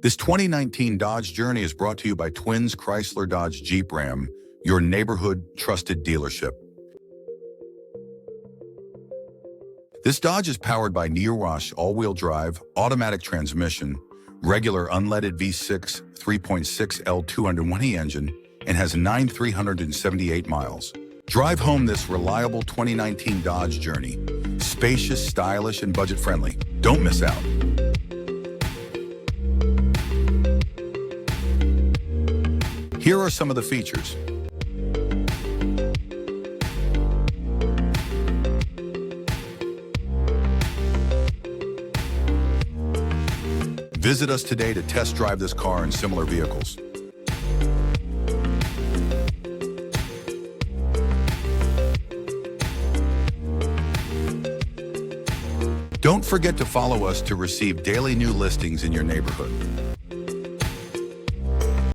This 2019 Dodge Journey is brought to you by Twins Chrysler Dodge Jeep Ram, your neighborhood trusted dealership. This Dodge is powered by near-wash all-wheel drive, automatic transmission, regular unleaded V6 3.6L 201E engine, and has 9,378 miles. Drive home this reliable 2019 Dodge Journey. Spacious, stylish, and budget-friendly. Don't miss out. Here are some of the features. Visit us today to test drive this car and similar vehicles. Don't forget to follow us to receive daily new listings in your neighborhood.